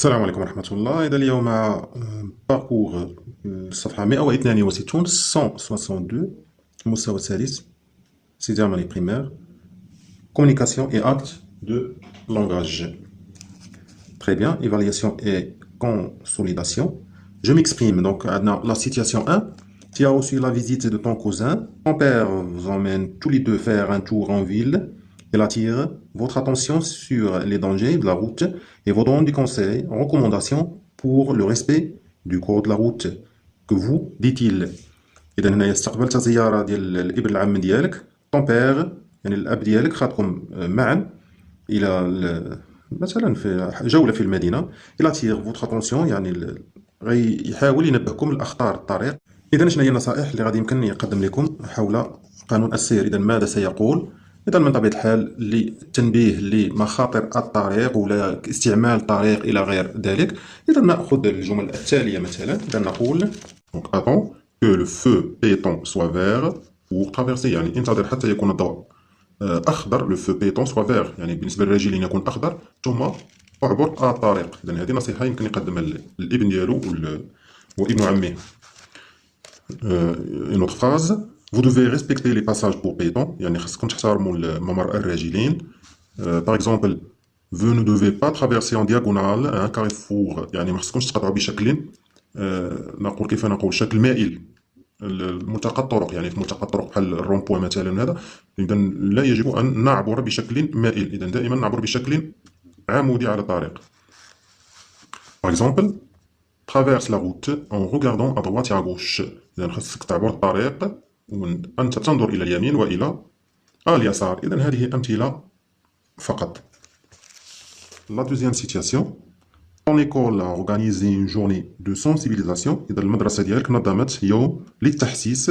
السلام عليكم ورحمة الله. إذا اليوم مع باركور الصفحة 162 162 المستوى الثالث sixième année primaire communication et acte de langage. Très bien, évaluation et consolidation. Je m'exprime, donc dans la situation 1, tu as reçu la visite de ton cousin. Ton père vous emmène tous les deux faire un tour en ville. Il attire votre attention sur les dangers de la route et vous donne des conseils, recommandations pour le respect du code de la route. Que vous, dit-il. إذا هنا استقبلت زيارة ديال الابن العم ديالك. Ton père يعني الأب ديالك خاطكم معا إلى مثلا في جولة في المدينة. Il attire votre attention يعني يحاول ينبهكم لأخطار الطريق. إذا شنو هي النصائح اللي غادي يمكن يقدم لكم حول قانون السير؟ إذا ماذا سيقول؟ إذا من طبيعة الحال للتنبيه لمخاطر الطريق ولا استعمال الطريق إلى غير ذلك. إذا نأخذ الجمل التالية مثلا. إذا نقول donc attends que le feu piéton soit vert pour traverser، يعني انتظر حتى يكون الضوء أخضر. le feu piéton soit vert يعني بالنسبة للراجلين يكون أخضر ثم أعبر الطريق. إذا هذه نصيحة يمكن يقدمها الابن ديالو وابن عمه. Une autre phrase: vous devez respecter les passages pour piétons، يعني خاصكم تحترموا الممر الراجلين. Par exemple vous ne devez pas traverser en diagonale un carrefour، يعني ما خاصكمش تقطعوا بشكل نقول كيف نقول شكل مائل ملتقى الطرق، يعني في ملتقى الطرق بحال الرومبوان مثلا. هذا إذا لا يجب أن نعبر بشكل مائل، إذا دائما نعبر بشكل عمودي على الطريق. Par exemple traverse la route en regardant à droite et à gauche، إذا خاصك تعبر الطريق وأنت تنظر إلى اليمين وإلى اليسار. إذا هذه أمثلة فقط. La deuxième situation: ton école a organisé une journée de sensibilisation. إذا المدرسة ديالك نظمت يوم للتحسيس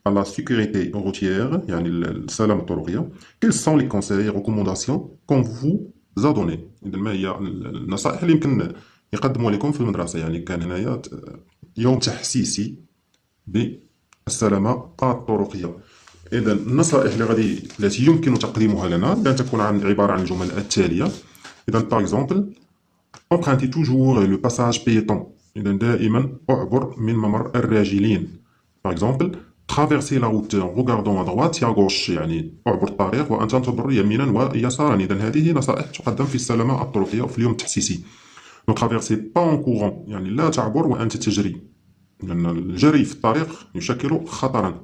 à la sécurité routière، يعني السلامة الطرقية. Quels sont les conseils et recommandations qu'on vous a donné؟ إذا ما هي النصائح اللي يمكن يقدموا لكم في المدرسة؟ يعني كان هنايا يوم تحسيسي بالسلامة الطرقية. إذا النصائح التي يمكن تقديمها لنا بأن تكون عبارة عن الجمل التالية. إذا par exemple empruntez toujours le passage piéton، إذا دائما أعبر من ممر الراجلين. par exemple traverser la route en regardant à droite et à gauche، يعني أعبر الطريق وأنت تنظر يمينا ويسارا. إذا هذه نصائح تقدم في السلامة الطرقية وفي اليوم التحسيسي. ne traversez pas en courant، يعني لا تعبر وأنت تجري، لأن الجري في الطريق يشكل خطرا.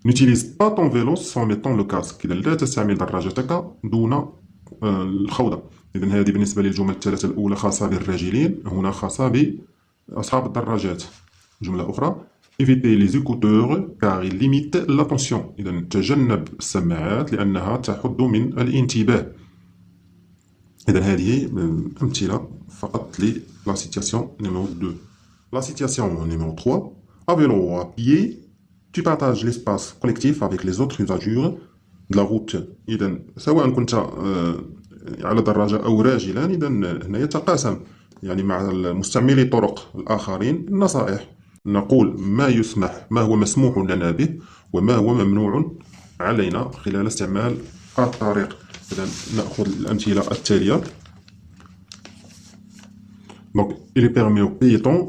n'utilise pas ton vélo sans mettant le casque، إذا لا تستعمل دراجتك دون الخوذة. إذا هذه بالنسبة للجمل الثلاثة الأولى خاصة بالراجلين، هنا خاصة بأصحاب الدراجات. جملة أخرى: évitez les écouteurs car ils limitent l'attention، إذا تجنب السماعات لأنها تحد من الانتباه. إذا هذه أمثلة فقط la situation numéro 2. La situation numéro 3: à vélo ou à pied tu partages l'espace collectif avec les autres usagers de la route. إذا سواء كنت على دراجة أو راجلا، إذا هنا يتقاسم يعني مع مستعملي الطرق الآخرين. النصائح: نقول ما هو مسموح لنا به وما هو ممنوع علينا خلال استعمال الطريق. إذا نأخذ الأمثلة التالية. Donc il est permis aux piétons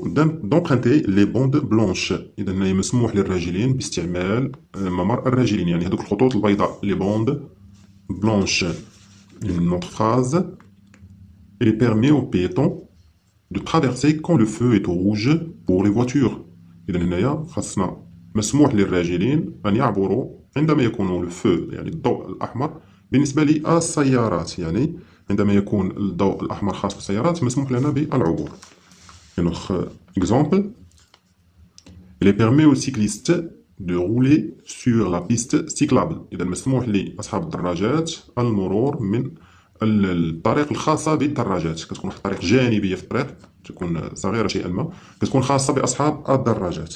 d'emprunter les bandes blanches، إذا مسموح للراجلين باستعمال ممر الراجلين، يعني هذوك الخطوط البيضاء les bandes blanches. Une autre phrase: il est permis aux piétons de traverser quand le feu est au rouge pour les voitures. إذا هنايا خاصنا مسموح للراجلين أن يعبروا عندما يكون الفو يعني الضوء الأحمر بالنسبة للسيارات، يعني عندما يكون الضوء الأحمر خاص بالسيارات مسموح لنا بالعبور. Un autre exemple: il est permis aux cyclistes de rouler sur la piste cyclable. إذا مسموح لأصحاب الدراجات المرور من الطريق الخاصة بالدراجات. كتكون واحد الطريق جانبية في الطريق، تكون صغيرة شيئا ما، كتكون خاصة بأصحاب الدراجات.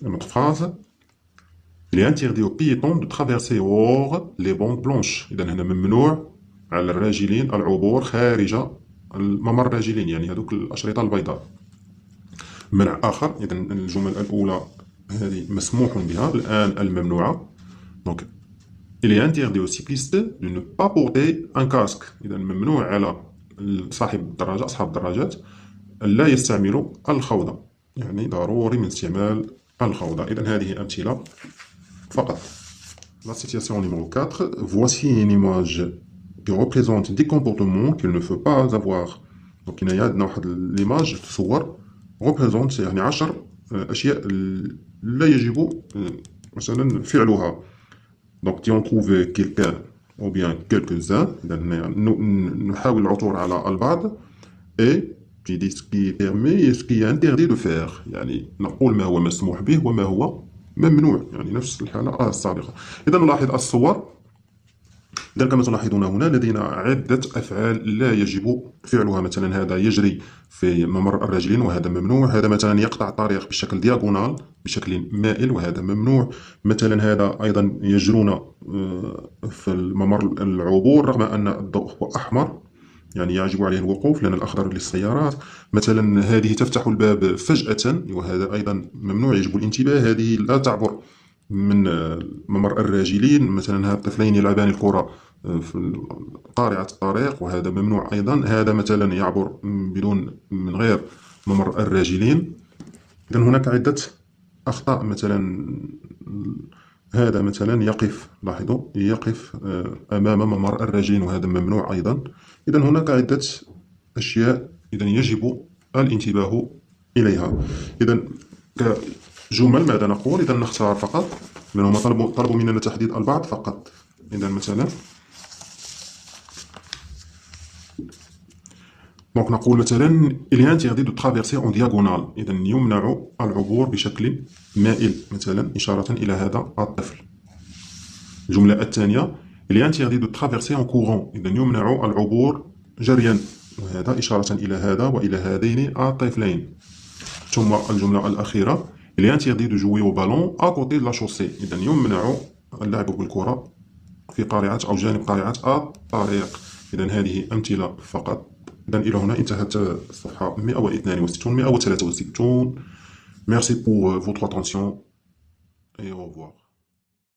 Une autre phrase: il est interdit aux piétons de traverser hors les bandes blanches. إذا هنا ممنوع على الراجلين العبور خارج الممر الراجلين، يعني هذوك الأشرطة البيضاء. منع آخر: إذا الجمل الأولى هذه مسموح بها، الآن الممنوعة. donc il est interdit aux cyclistes de ne pas porter un casque، إذا ممنوع على صاحب الدراجة أصحاب الدراجات لا يستعملوا الخوذة، يعني ضروري من استعمال الخوذة. إذا هذه أمثلة فقط. La citation numéro 4. Voici une image qui représente des comportements qu'il ne faut pas avoir. Donc هنايا عندنا واحد l'image تصور représente يعني 10 أشياء لا يجب مثلا فعلها. Donc d'y en trouver quelqu'un ou bien quelques-uns. إذا نحاول العثور على البعض. Et qui dit ce qui est permis et ce qui est interdit de faire. يعني نقول ما هو مسموح به وما هو ممنوع، يعني نفس الحالة السابقة. إذا نلاحظ الصور. إذا كما تلاحظون هنا لدينا عدة أفعال لا يجب فعلها. مثلا هذا يجري في ممر الراجلين وهذا ممنوع. هذا مثلا يقطع الطريق بشكل دياغونال بشكل مائل وهذا ممنوع. مثلا هذا أيضا يجرون في الممر العبور رغم أن الضوء هو أحمر، يعني يجب عليه الوقوف لأن الأخضر للسيارات. مثلا هذه تفتح الباب فجأة وهذا أيضا ممنوع يجب الانتباه. هذه لا تعبر من ممر الراجلين. مثلا هذا الطفلين يلعبان الكرة في قارعة الطريق وهذا ممنوع أيضا. هذا مثلا يعبر من غير ممر الراجلين. إذن هناك عدة أخطاء. مثلا هذا مثلا يقف، لاحظوا يقف أمام ممر الراجلين وهذا ممنوع أيضا. إذن هناك عدة أشياء إذن يجب الانتباه إليها. إذن كجمل ماذا نقول؟ إذن نختار فقط، لأنهم طلبوا مننا تحديد البعض فقط. إذن مثلا دونك نقول مثلا il est interdit de traverser en diagonale. إذا يمنع العبور بشكل مائل مثلا إشارة إلى هذا الطفل. الجملة الثانية il est interdit de traverser en courant. إذا يمنع العبور جريا وهذا إشارة إلى هذا وإلى هذين الطفلين. ثم الجملة الأخيرة il est interdit de jouer au ballon à côté de la chaussée. إذا يمنع اللعب بالكرة في قارعة أو جانب قارعة الطريق. إذا هذه أمثلة فقط. إذن إلى هنا انتهت الصفحة 162 163. Merci pour votre attention et au revoir.